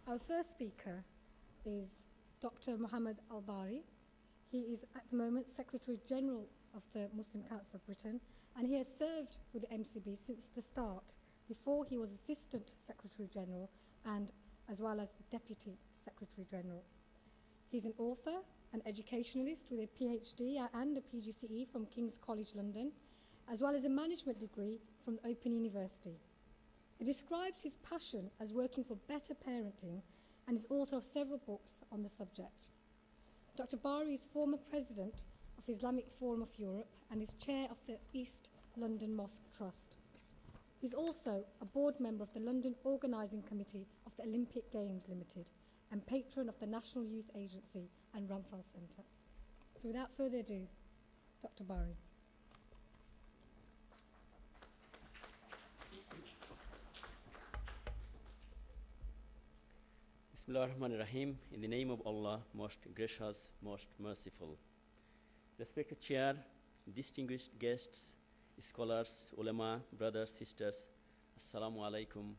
Our first speaker is Dr. Muhammad Al-Bari. He is at the moment Secretary General of the Muslim Council of Britain, and he has served with the MCB since the start, before he was Assistant Secretary General and as well as Deputy Secretary General. He's an author, an educationalist with a PhD and a PGCE from King's College London, as well as a management degree from Open University. He describes his passion as working for better parenting and is author of several books on the subject. Dr. Bari is former president of the Islamic Forum of Europe and is chair of the East London Mosque Trust. He's also a board member of the London Organising Committee of the Olympic Games Limited and patron of the National Youth Agency and Ramphal Centre. So without further ado, Dr. Bari. Bismillah ar-Rahman ar-Rahim. In the name of Allah, most gracious, most merciful. Respected Chair, distinguished guests, scholars, ulama, brothers, sisters, Assalamu alaikum,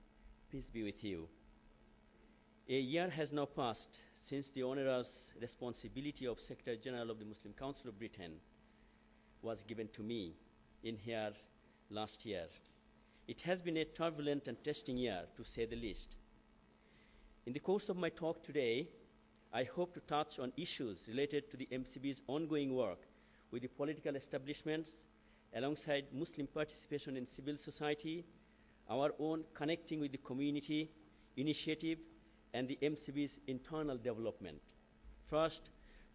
peace be with you. A year has now passed since the onerous responsibility of Secretary General of the Muslim Council of Britain was given to me in here last year. It has been a turbulent and testing year, to say the least. In the course of my talk today, I hope to touch on issues related to the MCB's ongoing work with the political establishments, alongside Muslim participation in civil society, our own connecting with the community initiative, and the MCB's internal development. First,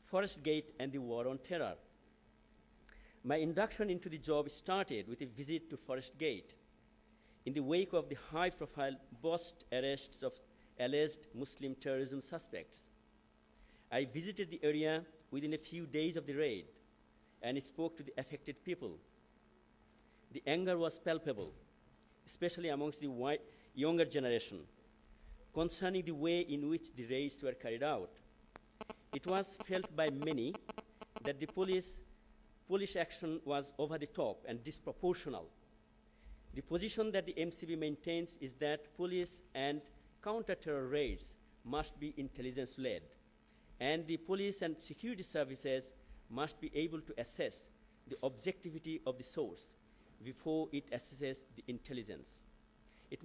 Forest Gate and the war on terror. My induction into the job started with a visit to Forest Gate. In the wake of the high-profile botched arrests of alleged Muslim terrorism suspects, I visited the area within a few days of the raid and spoke to the affected people. The anger was palpable, especially amongst the younger generation, concerning the way in which the raids were carried out. It was felt by many that the police action was over the top and disproportional. The position that the MCB maintains is that police and counter-terror raids must be intelligence-led, and the police and security services must be able to assess the objectivity of the source before it assesses the intelligence. It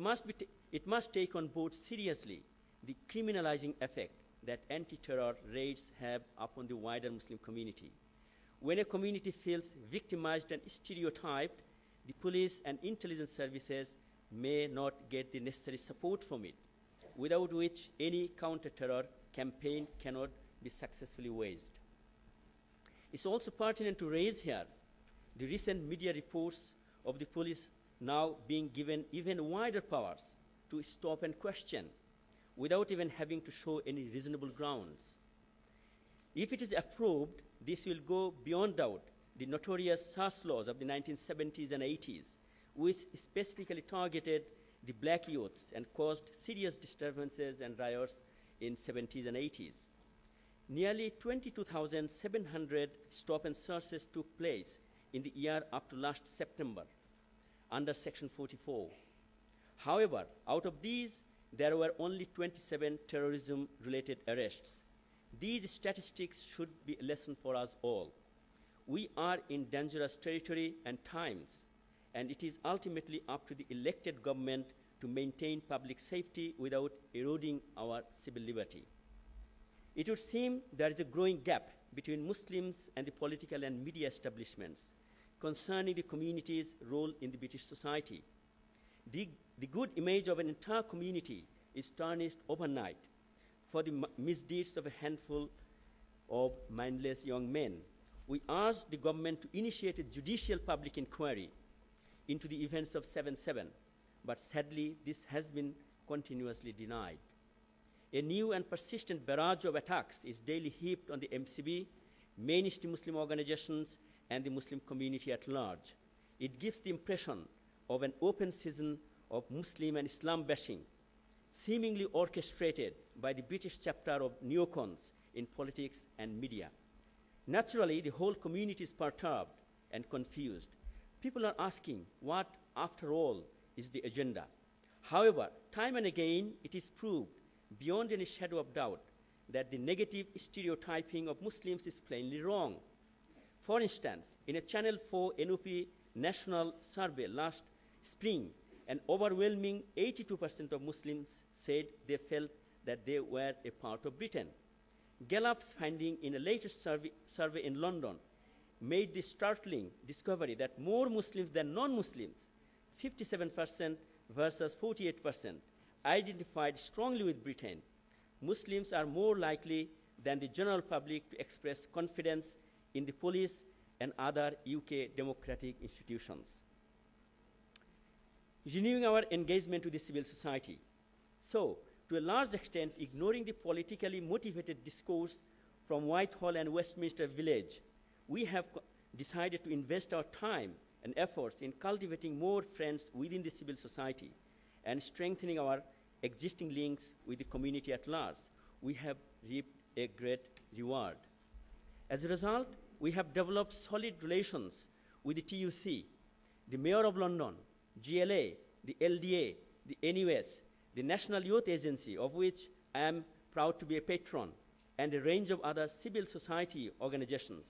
must take on board seriously the criminalizing effect that anti-terror raids have upon the wider Muslim community. When a community feels victimized and stereotyped, the police and intelligence services may not get the necessary support from it, without which any counter-terror campaign cannot be successfully waged. It's also pertinent to raise here the recent media reports of the police now being given even wider powers to stop and question without even having to show any reasonable grounds. If it is approved, this will go beyond doubt the notorious SARS laws of the 1970s and 80s, which specifically targeted the black youths and caused serious disturbances and riots in 70s and 80s. Nearly 22,700 stop and searches took place in the year up to last September under Section 44. However, out of these, there were only 27 terrorism-related arrests. These statistics should be a lesson for us all. We are in dangerous territory and times, and it is ultimately up to the elected government to maintain public safety without eroding our civil liberty. It would seem there is a growing gap between Muslims and the political and media establishments concerning the community's role in the British society. The good image of an entire community is tarnished overnight for the misdeeds of a handful of mindless young men. We urge the government to initiate a judicial public inquiry into the events of 7/7, but sadly, this has been continuously denied. A new and persistent barrage of attacks is daily heaped on the MCB, mainstream Muslim organizations, and the Muslim community at large. It gives the impression of an open season of Muslim and Islam bashing, seemingly orchestrated by the British chapter of neocons in politics and media. Naturally, the whole community is perturbed and confused. People are asking what, after all, is the agenda. However, time and again, it is proved beyond any shadow of doubt that the negative stereotyping of Muslims is plainly wrong. For instance, in a Channel 4 NOP national survey last spring, an overwhelming 82% of Muslims said they felt that they were a part of Britain. Gallup's finding in a latest survey in London made the startling discovery that more Muslims than non-Muslims, 57% versus 48%, identified strongly with Britain. Muslims are more likely than the general public to express confidence in the police and other UK democratic institutions. Renewing our engagement with the civil society. So, to a large extent, ignoring the politically motivated discourse from Whitehall and Westminster Village, we have decided to invest our time and efforts in cultivating more friends within the civil society and strengthening our existing links with the community at large. We have reaped a great reward. As a result, we have developed solid relations with the TUC, the Mayor of London, GLA, the LDA, the NUS, the National Youth Agency, of which I am proud to be a patron, and a range of other civil society organizations.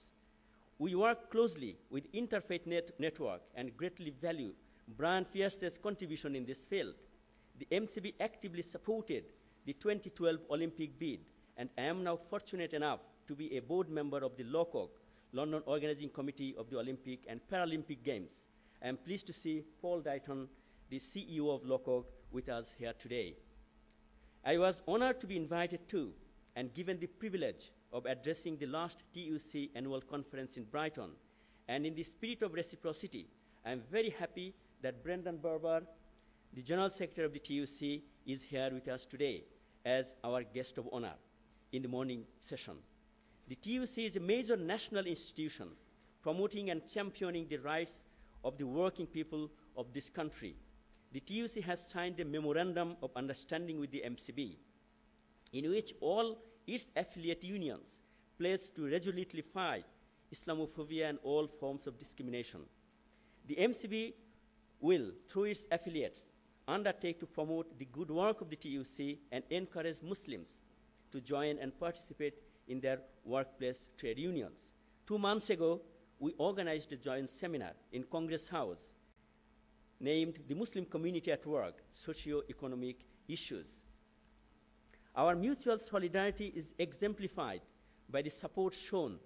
We work closely with Interfaith Network and greatly value Brian Pierce's contribution in this field. The MCB actively supported the 2012 Olympic bid, and I am now fortunate enough to be a board member of the LOCOG, London Organizing Committee of the Olympic and Paralympic Games. I am pleased to see Paul Dighton, the CEO of LOCOG, with us here today. I was honored to be invited to and given the privilege of addressing the last TUC annual conference in Brighton. And in the spirit of reciprocity, I am very happy that Brendan Barber, the General Secretary of the TUC, is here with us today as our guest of honor in the morning session. The TUC is a major national institution promoting and championing the rights of the working people of this country. The TUC has signed a memorandum of understanding with the MCB, in which all its affiliate unions pledge to resolutely fight Islamophobia and all forms of discrimination. The MCB will, through its affiliates, undertake to promote the good work of the TUC and encourage Muslims to join and participate in their workplace trade unions. 2 months ago, we organized a joint seminar in Congress House named The Muslim Community at Work, Socio-Economic Issues. Our mutual solidarity is exemplified by the support shown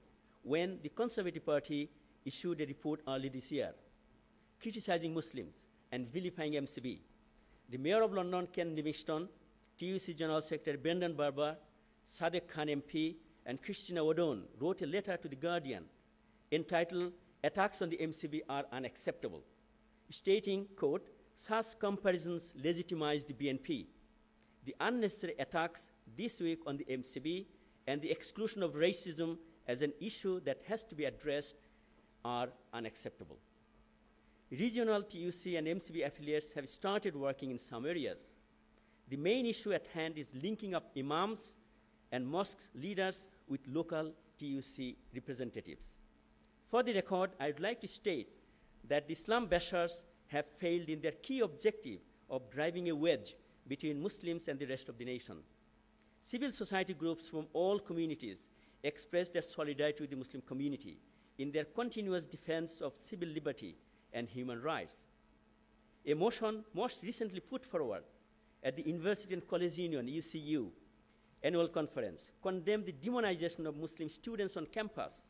when the Conservative Party issued a report early this year criticizing Muslims and vilifying MCB. The Mayor of London, Ken Livingstone, TUC General Secretary Brendan Barber, Sadiq Khan MP, and Christina O'Donnell wrote a letter to The Guardian entitled "Attacks on the MCB are Unacceptable," stating, quote, "Such comparisons legitimize the BNP. The unnecessary attacks this week on the MCB and the exclusion of racism as an issue that has to be addressed are unacceptable." Regional TUC and MCB affiliates have started working in some areas. The main issue at hand is linking up imams and mosque leaders with local TUC representatives. For the record, I would like to state that the Islam bashers have failed in their key objective of driving a wedge between Muslims and the rest of the nation. Civil society groups from all communities express their solidarity with the Muslim community in their continuous defense of civil liberty and human rights. A motion most recently put forward at the University and College Union, UCU, annual conference condemned the demonization of Muslim students on campus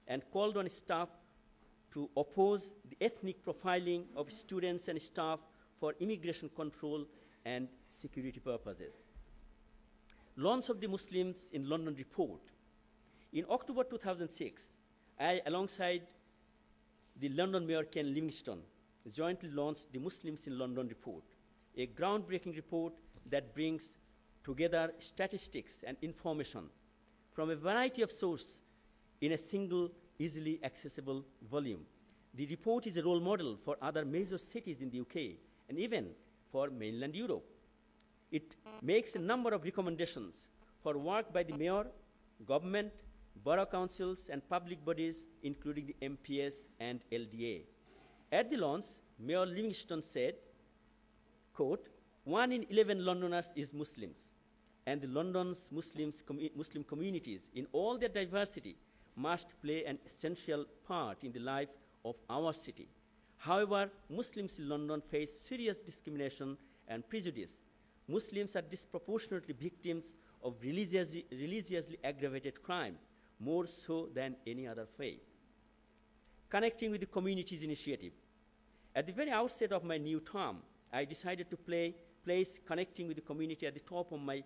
and called on staff to oppose the ethnic profiling of students and staff for immigration control and security purposes. Launch of the Muslims in London report. In October 2006, I, alongside the London Mayor Ken Livingstone, jointly launched the Muslims in London report, a groundbreaking report that brings together statistics and information from a variety of sources in a single, easily accessible volume. The report is a role model for other major cities in the UK and even for mainland Europe. It makes a number of recommendations for work by the mayor, government, borough councils, and public bodies, including the MPS and LDA. At the launch, Mayor Livingstone said, quote, "1 in 11 Londoners is Muslims. and the London's Muslim communities in all their diversity must play an essential part in the life of our city. However, Muslims in London face serious discrimination and prejudice. Muslims are disproportionately victims of religiously aggravated crime, more so than any other faith. Connecting with the community's initiative. At the very outset of my new term, I decided to place connecting with the community at the top of my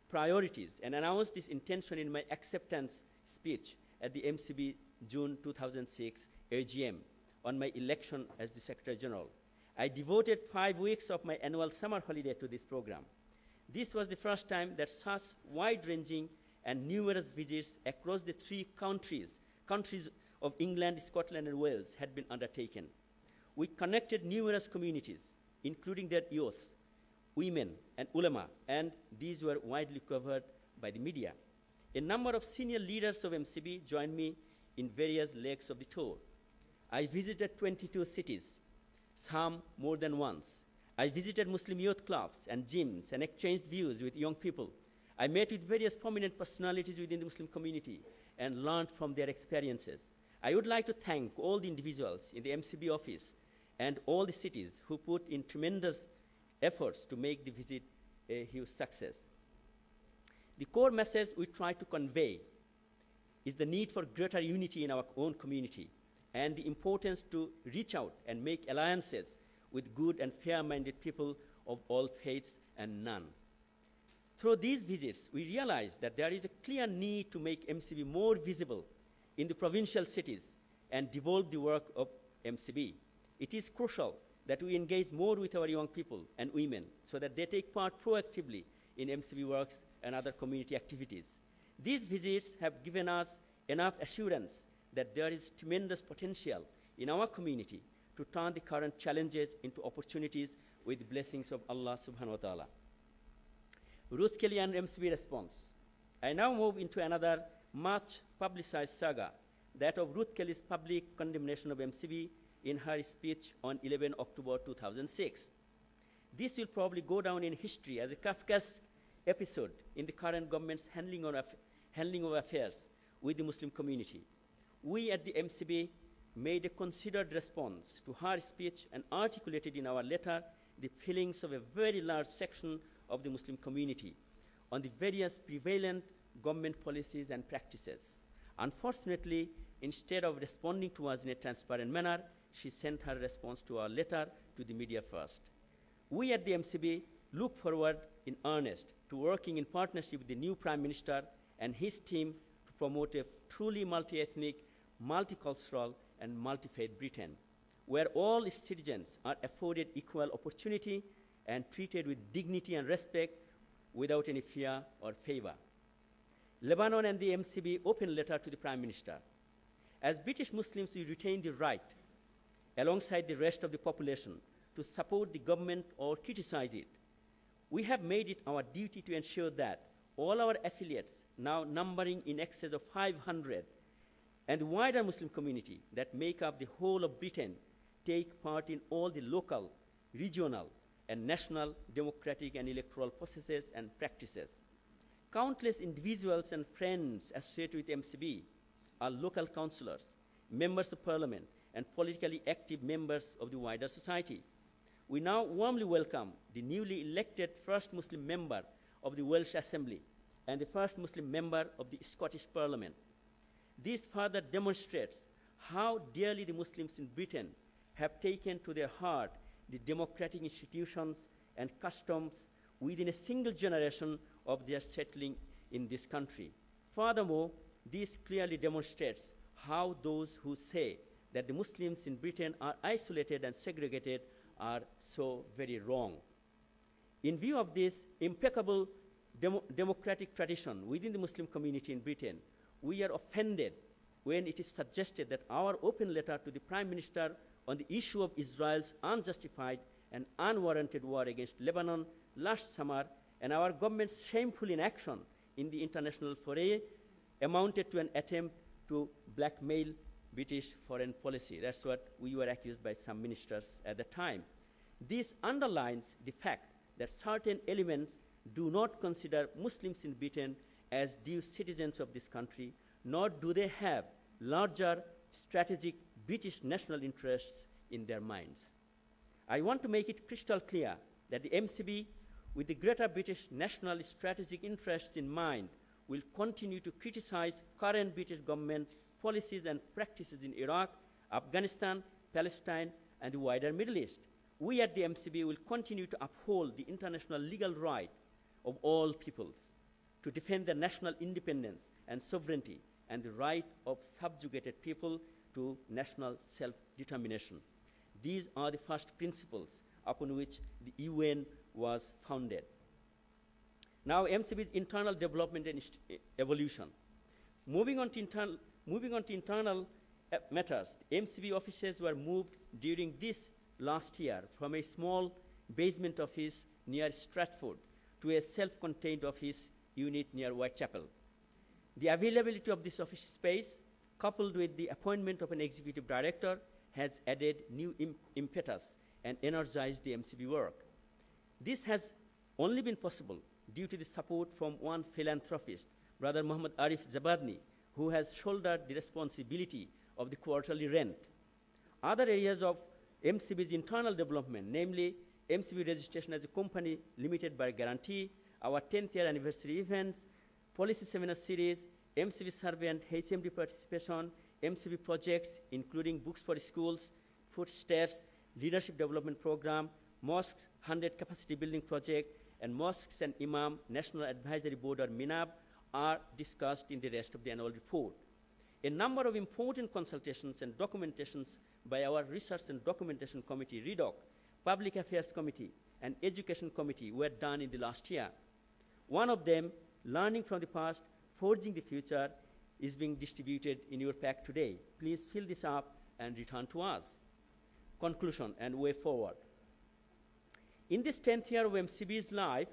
priorities and announced this intention in my acceptance speech at the MCB June 2006 AGM on my election as the Secretary General. I devoted 5 weeks of my annual summer holiday to this program. This was the first time that such wide-ranging and numerous visits across the 3 countries of England, Scotland, and Wales had been undertaken. We connected numerous communities, including their youth, women, and ulama, and these were widely covered by the media. A number of senior leaders of MCB joined me in various legs of the tour. I visited 22 cities, some more than once. I visited Muslim youth clubs and gyms and exchanged views with young people. I met with various prominent personalities within the Muslim community and learned from their experiences. I would like to thank all the individuals in the MCB office and all the cities who put in tremendous efforts to make the visit a huge success. The core message we try to convey is the need for greater unity in our own community and the importance to reach out and make alliances with good and fair-minded people of all faiths and none. Through these visits, we realized that there is a clear need to make MCB more visible in the provincial cities and develop the work of MCB. It is crucial that we engage more with our young people and women so that they take part proactively in MCB works and other community activities. These visits have given us enough assurance that there is tremendous potential in our community to turn the current challenges into opportunities with the blessings of Allah subhanahu wa ta'ala. Ruth Kelly and MCB response. I now move into another much publicized saga, that of Ruth Kelly's public condemnation of MCB in her speech on 11 October 2006. This will probably go down in history as a Kafkaesque episode in the current government's handling of affairs with the Muslim community. We at the MCB made a considered response to her speech and articulated in our letter the feelings of a very large section of the Muslim community on the various prevalent government policies and practices. Unfortunately, instead of responding to us in a transparent manner, she sent her response to our letter to the media first. We at the MCB look forward in earnest to working in partnership with the new Prime Minister and his team to promote a truly multi-ethnic, multicultural, and multi-faith Britain, where all its citizens are afforded equal opportunity and treated with dignity and respect without any fear or favor. Lebanon and the MCB open letter to the Prime Minister. As British Muslims, we retain the right, alongside the rest of the population, to support the government or criticize it. We have made it our duty to ensure that all our affiliates, now numbering in excess of 500, and the wider Muslim community that make up the whole of Britain, take part in all the local, regional, and national democratic and electoral processes and practices. Countless individuals and friends associated with MCB are local councillors, members of parliament, and politically active members of the wider society. We now warmly welcome the newly elected first Muslim member of the Welsh Assembly and the first Muslim member of the Scottish Parliament. This further demonstrates how dearly the Muslims in Britain have taken to their heart the democratic institutions and customs within a single generation of their settling in this country. Furthermore, this clearly demonstrates how those who say that the Muslims in Britain are isolated and segregated are so very wrong. In view of this impeccable democratic tradition within the Muslim community in Britain, we are offended when it is suggested that our open letter to the Prime Minister on the issue of Israel's unjustified and unwarranted war against Lebanon last summer and our government's shameful inaction in the international foray amounted to an attempt to blackmail British foreign policy. That's what we were accused by some ministers at the time. This underlines the fact that certain elements do not consider Muslims in Britain as due citizens of this country, nor do they have larger strategic British national interests in their minds. I want to make it crystal clear that the MCB, with the Greater British national strategic interests in mind, will continue to criticize current British government policies and practices in Iraq, Afghanistan, Palestine, and the wider Middle East. We at the MCB will continue to uphold the international legal right of all peoples to defend their national independence and sovereignty and the right of subjugated people to national self-determination. These are the first principles upon which the UN was founded. Now, MCB's internal development and evolution. Moving on to internal matters, the MCB offices were moved during this last year from a small basement office near Stratford to a self-contained office unit near Whitechapel. The availability of this office space, coupled with the appointment of an executive director, has added new impetus and energized the MCB work. This has only been possible due to the support from one philanthropist, Brother Muhammad Arif Zabadni, who has shouldered the responsibility of the quarterly rent. Other areas of MCB's internal development, namely MCB registration as a company limited by guarantee, our 10th year anniversary events, policy seminar series, MCB survey and HMD participation, MCB projects, including books for schools, footsteps, leadership development program, mosques 100 capacity building project, and Mosques and Imam National Advisory Board, or MINAB, are discussed in the rest of the annual report. A number of important consultations and documentations by our Research and Documentation Committee, REDOC, Public Affairs Committee, and Education Committee were done in the last year. One of them, Learning from the Past, Forging the Future, is being distributed in your pack today. Please fill this up and return to us. Conclusion and way forward. In this 10th year of MCB's life,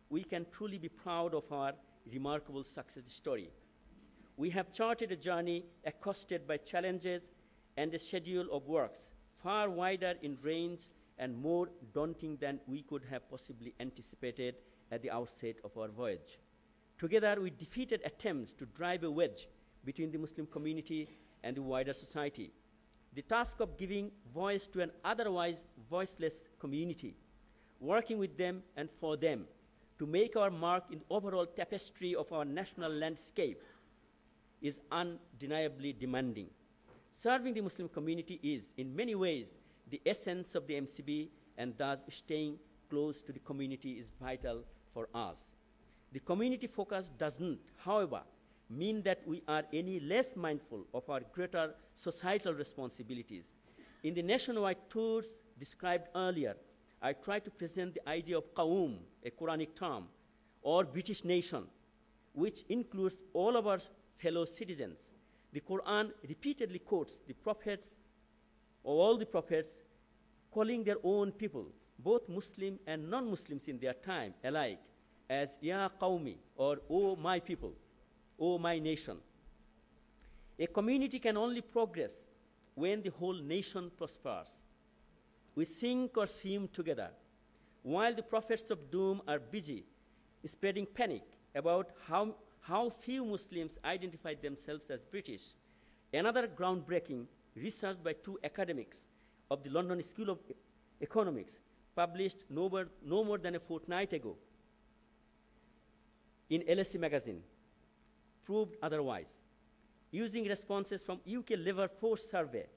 we can truly be proud of our remarkable success story. We have charted a journey accosted by challenges and a schedule of works far wider in range and more daunting than we could have possibly anticipated at the outset of our voyage. Together, we defeated attempts to drive a wedge between the Muslim community and the wider society. The task of giving voice to an otherwise voiceless community, working with them and for them to make our mark in the overall tapestry of our national landscape, is undeniably demanding. Serving the Muslim community is, in many ways, the essence of the MCB, and thus staying close to the community is vital for us. The community focus doesn't, however, mean that we are any less mindful of our greater societal responsibilities. In the nationwide tours described earlier, I try to present the idea of Qawm, a Quranic term, or British nation, which includes all of our fellow citizens. The Quran repeatedly quotes the prophets, or all the prophets, calling their own people, both Muslim and non-Muslims in their time alike, as Ya Qawmi, or O my people, O my nation. A community can only progress when the whole nation prospers. We sink or swim together. While the prophets of doom are busy spreading panic about how few Muslims identify themselves as British, another groundbreaking research by two academics of the London School of Economics, published no more than a fortnight ago in LSE magazine, proved otherwise. Using responses from UK Labour Force survey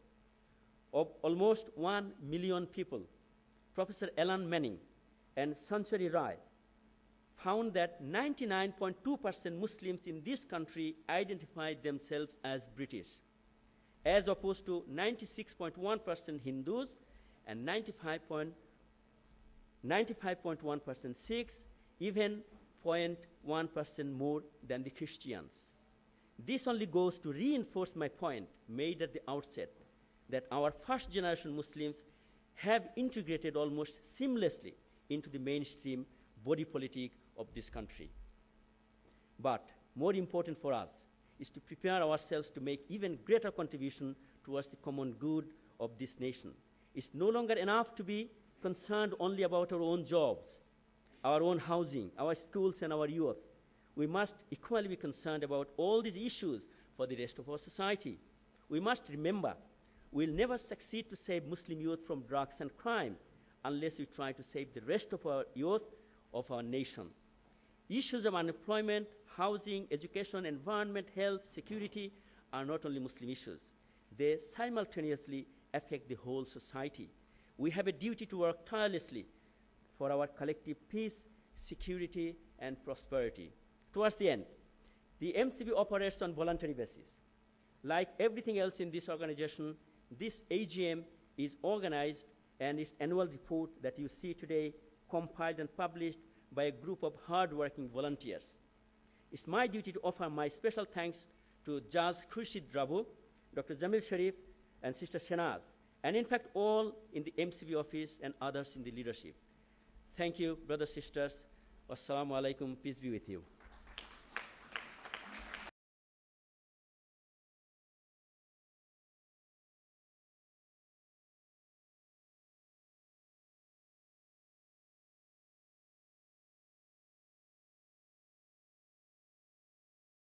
of almost 1 million people, Professor Alan Manning and Sanchari Rai found that 99.2% Muslims in this country identified themselves as British, as opposed to 96.1% Hindus and 95.1% Sikhs, even 0.1% more than the Christians. This only goes to reinforce my point made at the outset, that our first generation Muslims have integrated almost seamlessly into the mainstream body politic of this country. But more important for us is to prepare ourselves to make even greater contribution towards the common good of this nation. It's no longer enough to be concerned only about our own jobs, our own housing, our schools, and our youth. We must equally be concerned about all these issues for the rest of our society. We must remember we'll never succeed to save Muslim youth from drugs and crime unless we try to save the rest of our youth of our nation. Issues of unemployment, housing, education, environment, health, security are not only Muslim issues. They simultaneously affect the whole society. We have a duty to work tirelessly for our collective peace, security, and prosperity. Towards the end, the MCB operates on voluntary basis. Like everything else in this organization, this AGM is organized and its annual report that you see today compiled and published by a group of hard-working volunteers. It's my duty to offer my special thanks to Judge Khurshid Rabu, Dr. Jamil Sharif, and Sister Shanaz, and in fact all in the MCB office and others in the leadership. Thank you, brothers, sisters. Wassalamu alaikum, peace be with you.